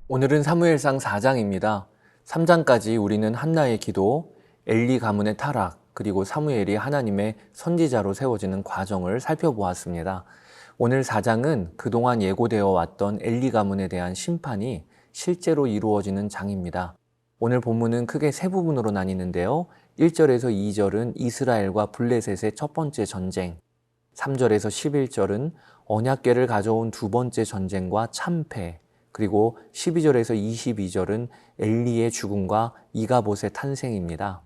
오늘은 사무엘상 4장입니다. 3장까지 우리는 한나의 기도, 엘리 가문의 타락, 그리고 사무엘이 하나님의 선지자로 세워지는 과정을 살펴보았습니다. 오늘 4장은 그동안 예고되어 왔던 엘리 가문에 대한 심판이 실제로 이루어지는 장입니다. 오늘 본문은 크게 세 부분으로 나뉘는데요. 1절에서 2절은 이스라엘과 블레셋의 첫 번째 전쟁, 3절에서 11절은 언약궤를 가져온 두 번째 전쟁과 참패, 그리고 12절에서 22절은 엘리의 죽음과 이가봇의 탄생입니다.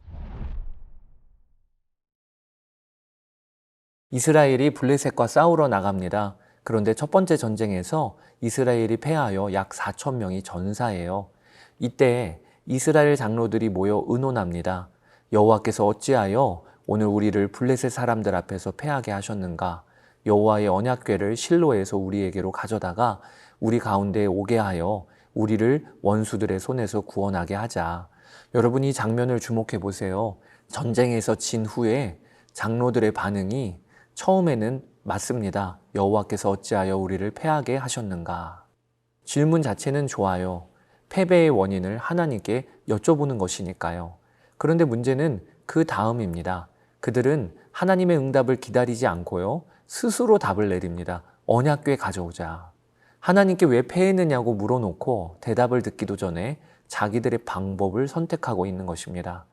이스라엘이 블레셋과 싸우러 나갑니다. 그런데 첫 번째 전쟁에서 이스라엘이 패하여 약 4천 명이 전사해요. 이때 이스라엘 장로들이 모여 의논합니다. 여호와께서 어찌하여 오늘 우리를 블레셋 사람들 앞에서 패하게 하셨는가? 여호와의 언약궤를 실로에서 우리에게로 가져다가 우리 가운데에 오게 하여 우리를 원수들의 손에서 구원하게 하자. 여러분, 이 장면을 주목해 보세요. 전쟁에서 진 후에 장로들의 반응이 처음에는 맞습니다. 여호와께서 어찌하여 우리를 패하게 하셨는가? 질문 자체는 좋아요. 패배의 원인을 하나님께 여쭤보는 것이니까요. 그런데 문제는 그 다음입니다. 그들은 하나님의 응답을 기다리지 않고요, 스스로 답을 내립니다. 언약궤 가져오자. 하나님께 왜 패했느냐고 물어놓고 대답을 듣기도 전에 자기들의 방법을 선택하고 있는 것입니다.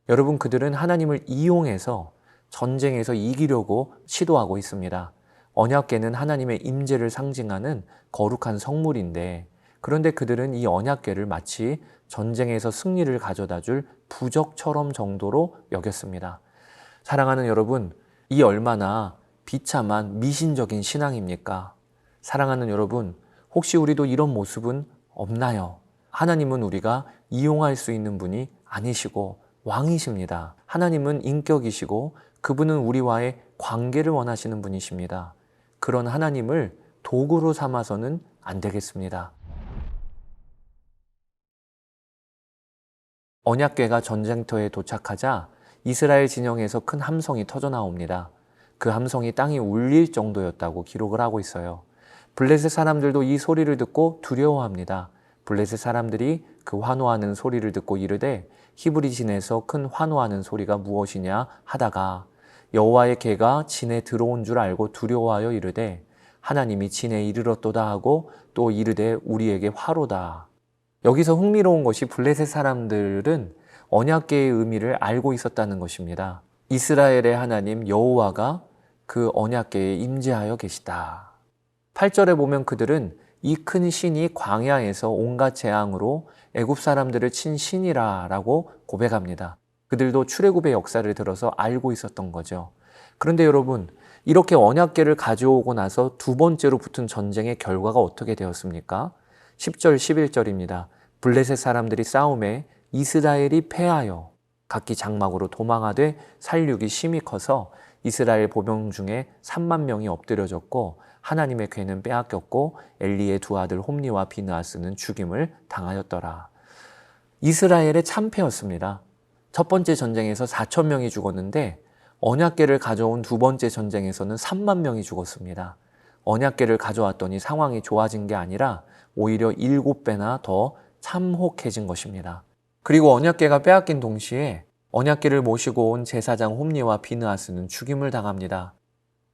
여러분, 그들은 하나님을 이용해서 전쟁에서 이기려고 시도하고 있습니다. 언약궤는 하나님의 임재를 상징하는 거룩한 성물인데, 그런데 그들은 이 언약궤를 마치 전쟁에서 승리를 가져다 줄 부적처럼 정도로 여겼습니다. 사랑하는 여러분, 이 얼마나 비참한 미신적인 신앙입니까? 사랑하는 여러분, 혹시 우리도 이런 모습은 없나요? 하나님은 우리가 이용할 수 있는 분이 아니시고 왕이십니다. 하나님은 인격이시고 그분은 우리와의 관계를 원하시는 분이십니다. 그런 하나님을 도구로 삼아서는 안 되겠습니다. 언약궤가 전쟁터에 도착하자 이스라엘 진영에서 큰 함성이 터져 나옵니다. 그 함성이 땅이 울릴 정도였다고 기록을 하고 있어요. 블레셋 사람들도 이 소리를 듣고 두려워합니다. 블레셋 사람들이 그 환호하는 소리를 듣고 이르되 히브리진에서 큰 환호하는 소리가 무엇이냐 하다가 여호와의 궤가 진에 들어온 줄 알고 두려워하여 이르되 하나님이 진에 이르렀도다 하고 또 이르되 우리에게 화로다. 여기서 흥미로운 것이 블레셋 사람들은 언약궤의 의미를 알고 있었다는 것입니다. 이스라엘의 하나님 여호와가 그 언약궤에 임재하여 계시다. 8절에 보면 그들은 이 큰 신이 광야에서 온갖 재앙으로 애굽 사람들을 친 신이라 라고 고백합니다. 그들도 출애굽의 역사를 들어서 알고 있었던 거죠. 그런데 여러분, 이렇게 언약궤를 가져오고 나서 두 번째로 붙은 전쟁의 결과가 어떻게 되었습니까? 10절, 11절입니다. 블레셋 사람들이 싸움에 이스라엘이 패하여 각기 장막으로 도망하되 살육이 심히 커서 이스라엘 보병 중에 3만 명이 엎드려졌고 하나님의 궤는 빼앗겼고 엘리의 두 아들 홈니와 비느하스는 죽임을 당하였더라. 이스라엘의 참패였습니다. 첫 번째 전쟁에서 4천 명이 죽었는데 언약궤를 가져온 두 번째 전쟁에서는 3만 명이 죽었습니다. 언약궤를 가져왔더니 상황이 좋아진 게 아니라 오히려 7배나 더 참혹해진 것입니다. 그리고 언약궤가 빼앗긴 동시에 언약궤를 모시고 온 제사장 홈니와 비느하스는 죽임을 당합니다.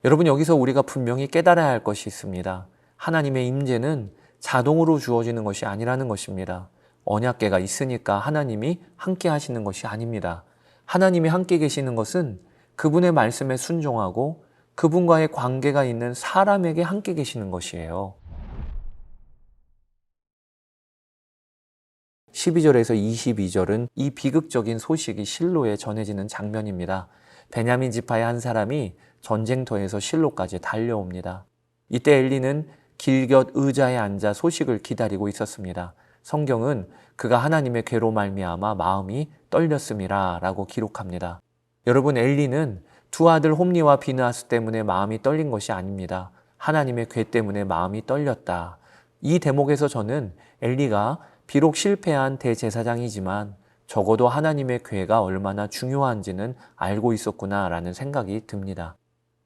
여러분, 여기서 우리가 분명히 깨달아야 할 것이 있습니다. 하나님의 임재는 자동으로 주어지는 것이 아니라는 것입니다. 언약궤가 있으니까 하나님이 함께 하시는 것이 아닙니다. 하나님이 함께 계시는 것은 그분의 말씀에 순종하고 그분과의 관계가 있는 사람에게 함께 계시는 것이에요. 12절에서 22절은 이 비극적인 소식이 실로에 전해지는 장면입니다. 베냐민 지파의 한 사람이 전쟁터에서 실로까지 달려옵니다. 이때 엘리는 길곁 의자에 앉아 소식을 기다리고 있었습니다. 성경은 그가 하나님의 궤로 말미암아 마음이 떨렸음이라 라고 기록합니다. 여러분, 엘리는 두 아들 홈니와 비느하스 때문에 마음이 떨린 것이 아닙니다. 하나님의 궤 때문에 마음이 떨렸다. 이 대목에서 저는 엘리가 비록 실패한 대제사장이지만 적어도 하나님의 궤가 얼마나 중요한지는 알고 있었구나라는 생각이 듭니다.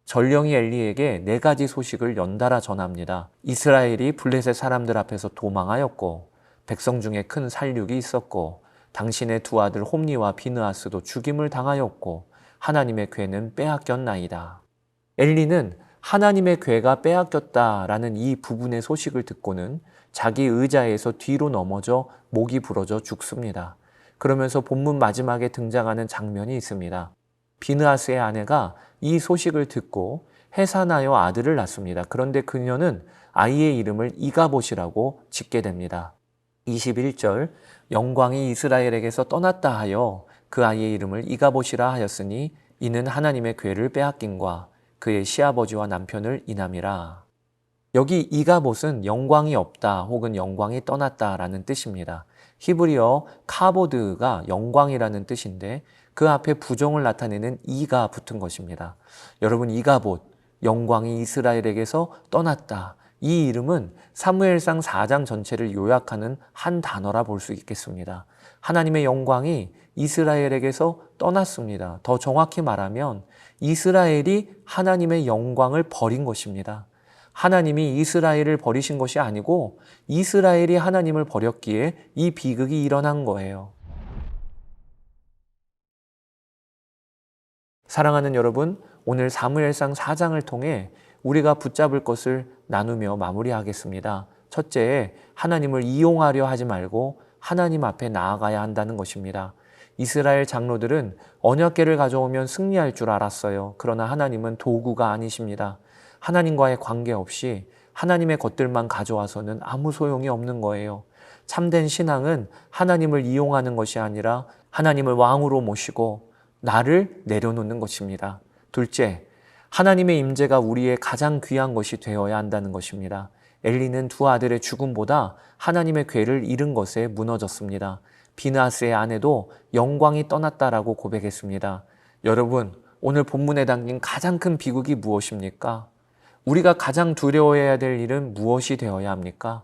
전령이 엘리에게 4가지 소식을 연달아 전합니다. 이스라엘이 블레셋 사람들 앞에서 도망하였고, 백성 중에 큰 살육이 있었고 당신의 두 아들 홈니와 비느하스도 죽임을 당하였고 하나님의 괴는 빼앗겼나이다. 엘리는 하나님의 괴가 빼앗겼다라는 이 부분의 소식을 듣고는 자기 의자에서 뒤로 넘어져 목이 부러져 죽습니다. 그러면서 본문 마지막에 등장하는 장면이 있습니다. 비느하스의 아내가 이 소식을 듣고 해산하여 아들을 낳습니다. 그런데 그녀는 아이의 이름을 이가봇이라고 짓게 됩니다. 21절 영광이 이스라엘에게서 떠났다 하여 그 아이의 이름을 이가봇이라 하였으니 이는 하나님의 괴를 빼앗긴과 그의 시아버지와 남편을 인함이라. 여기 이가봇은 영광이 없다 혹은 영광이 떠났다라는 뜻입니다. 히브리어 카보드가 영광이라는 뜻인데 그 앞에 부정을 나타내는 이가 붙은 것입니다. 여러분, 이가봇, 영광이 이스라엘에게서 떠났다. 이 이름은 사무엘상 4장 전체를 요약하는 한 단어라 볼 수 있겠습니다. 하나님의 영광이 이스라엘에게서 떠났습니다. 더 정확히 말하면 이스라엘이 하나님의 영광을 버린 것입니다. 하나님이 이스라엘을 버리신 것이 아니고 이스라엘이 하나님을 버렸기에 이 비극이 일어난 거예요. 사랑하는 여러분, 오늘 사무엘상 4장을 통해 우리가 붙잡을 것을 나누며 마무리하겠습니다. 첫째, 하나님을 이용하려 하지 말고 하나님 앞에 나아가야 한다는 것입니다. 이스라엘 장로들은 언약궤를 가져오면 승리할 줄 알았어요. 그러나 하나님은 도구가 아니십니다. 하나님과의 관계없이 하나님의 것들만 가져와서는 아무 소용이 없는 거예요. 참된 신앙은 하나님을 이용하는 것이 아니라 하나님을 왕으로 모시고 나를 내려놓는 것입니다. 둘째, 하나님의 임재가 우리의 가장 귀한 것이 되어야 한다는 것입니다. 엘리는 두 아들의 죽음보다 하나님의 괴를 잃은 것에 무너졌습니다. 비느하스의 아내도 영광이 떠났다라고 고백했습니다. 여러분, 오늘 본문에 담긴 가장 큰 비극이 무엇입니까? 우리가 가장 두려워해야 될 일은 무엇이 되어야 합니까?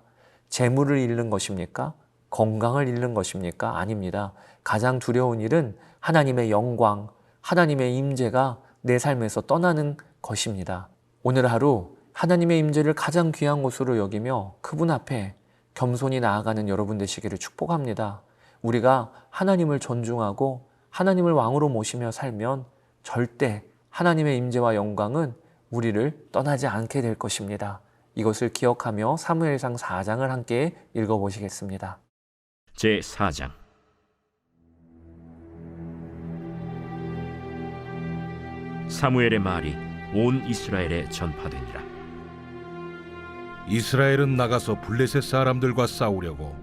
재물을 잃는 것입니까? 건강을 잃는 것입니까? 아닙니다. 가장 두려운 일은 하나님의 영광, 하나님의 임재가 내 삶에서 떠나는 것입니다. 오늘 하루 하나님의 임재를 가장 귀한 것으로 여기며 그분 앞에 겸손히 나아가는 여러분 되시기를 축복합니다. 우리가 하나님을 존중하고 하나님을 왕으로 모시며 살면 절대 하나님의 임재와 영광은 우리를 떠나지 않게 될 것입니다. 이것을 기억하며 사무엘상 4장을 함께 읽어보시겠습니다. 제4장. 사무엘의 말이 온 이스라엘에 전파되니라. 이스라엘은 나가서 블레셋 사람들과 싸우려고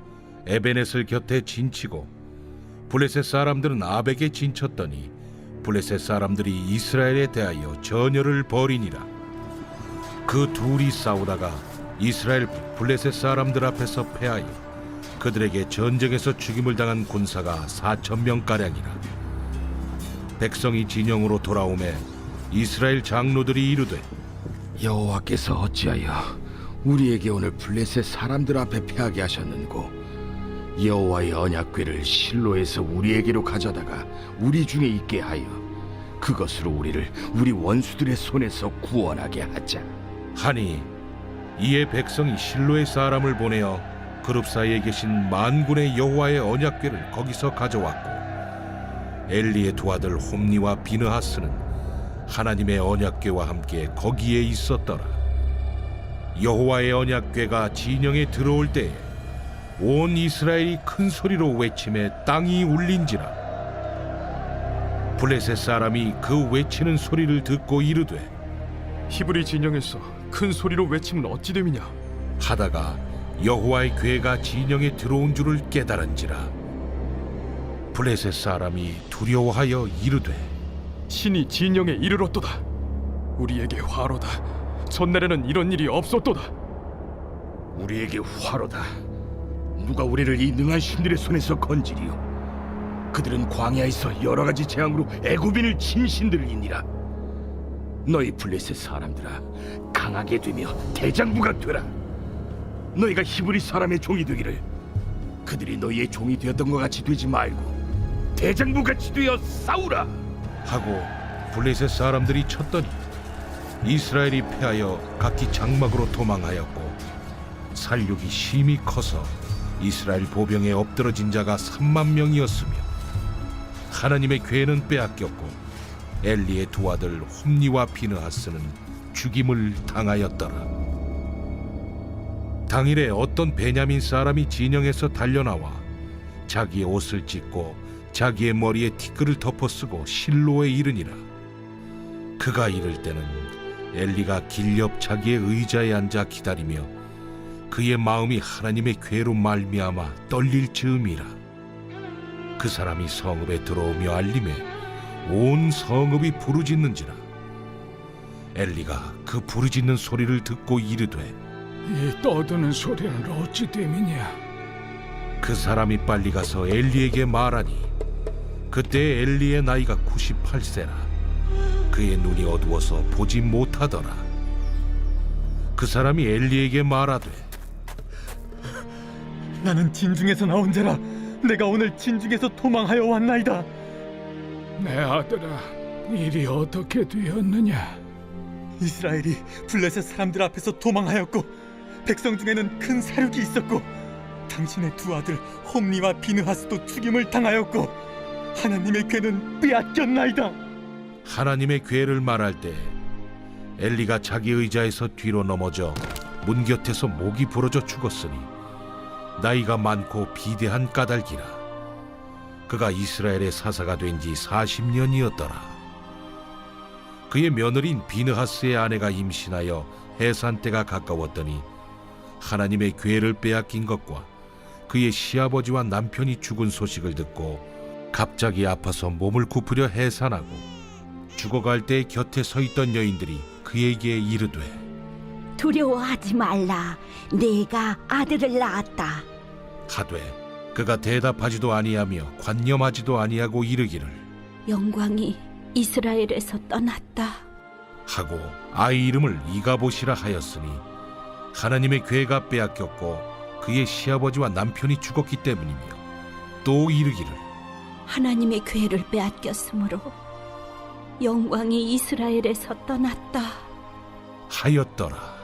에베넷을 곁에 진치고 블레셋 사람들은 아벡에 진쳤더니 블레셋 사람들이 이스라엘에 대하여 전열을 벌이니라. 그 둘이 싸우다가 이스라엘 블레셋 사람들 앞에서 패하여 그들에게 전쟁에서 죽임을 당한 군사가 4,000명가량이라. 백성이 진영으로 돌아오매 이스라엘 장로들이 이르되, 여호와께서 어찌하여 우리에게 오늘 블레셋 사람들 앞에 패하게 하셨는고, 여호와의 언약궤를 실로에서 우리에게로 가져다가 우리 중에 있게 하여 그것으로 우리를 우리 원수들의 손에서 구원하게 하자 하니, 이에 백성이 실로의 사람을 보내어 그룹 사이에 계신 만군의 여호와의 언약궤를 거기서 가져왔고, 엘리의 두 아들 홈니와 비느하스는 하나님의 언약궤와 함께 거기에 있었더라. 여호와의 언약궤가 진영에 들어올 때에 온 이스라엘이 큰 소리로 외치매 땅이 울린지라. 블레셋 사람이 그 외치는 소리를 듣고 이르되, 히브리 진영에서 큰 소리로 외치면 어찌 됨이냐 하다가 여호와의 궤가 진영에 들어온 줄을 깨달은지라. 블레셋 사람이 두려워하여 이르되, 신이 진영에 이르렀도다. 우리에게 화로다. 전날에는 이런 일이 없었도다. 우리에게 화로다. 누가 우리를 이 능한 신들의 손에서 건지리요? 그들은 광야에서 여러 가지 재앙으로 애굽인을 친 신들이니라. 너희 블레셋 사람들아, 강하게 되며 대장부가 되라. 너희가 히브리 사람의 종이 되기를 그들이 너희의 종이 되었던 것 같이 되지 말고 대장부같이 되어 싸우라 하고 블레셋 사람들이 쳤더니 이스라엘이 패하여 각기 장막으로 도망하였고, 살육이 심히 커서 이스라엘 보병에 엎드러진 자가 3만 명이었으며 하나님의 궤는 빼앗겼고 엘리의 두 아들 홈니와 비느하스는 죽임을 당하였더라. 당일에 어떤 베냐민 사람이 진영에서 달려나와 자기의 옷을 찢고 자기의 머리에 티끌을 덮어쓰고 실로에 이르니라. 그가 이를 때는 엘리가 길 옆 자기의 의자에 앉아 기다리며 그의 마음이 하나님의 궤로 말미암아 떨릴 즈음이라. 그 사람이 성읍에 들어오며 알림에 온 성읍이 부르짖는지라. 엘리가 그 부르짖는 소리를 듣고 이르되 이 떠드는 소리는 어찌 됨이냐? 그 사람이 빨리 가서 엘리에게 말하니 그때 엘리의 나이가 98세라. 그의 눈이 어두워서 보지 못하더라. 그 사람이 엘리에게 말하되 나는 진중에서 나온 자라. 내가 오늘 진중에서 도망하여 왔나이다. 내 아들아, 일이 어떻게 되었느냐? 이스라엘이 블레셋 사람들 앞에서 도망하였고 백성 중에는 큰 사륙이 있었고 당신의 두 아들 홈니와 비느하스도 죽임을 당하였고 하나님의 궤는 빼앗겼나이다. 하나님의 궤를 말할 때 엘리가 자기 의자에서 뒤로 넘어져 문 곁에서 목이 부러져 죽었으니 나이가 많고 비대한 까닭이라. 그가 이스라엘의 사사가 된 지 40년이었더라. 그의 며느리인 비느하스의 아내가 임신하여 해산 때가 가까웠더니 하나님의 궤를 빼앗긴 것과 그의 시아버지와 남편이 죽은 소식을 듣고 갑자기 아파서 몸을 굽으려 해산하고 죽어갈 때 곁에 서 있던 여인들이 그에게 이르되 두려워하지 말라. 내가 아들을 낳았다. 하되 그가 대답하지도 아니하며 관념하지도 아니하고 이르기를 영광이 이스라엘에서 떠났다. 하고 아이 이름을 이가봇이라 하였으니 하나님의 궤가 빼앗겼고 그의 시아버지와 남편이 죽었기 때문이며 또 이르기를 하나님의 궤를 빼앗겼으므로 영광이 이스라엘에서 떠났다. 하였더라.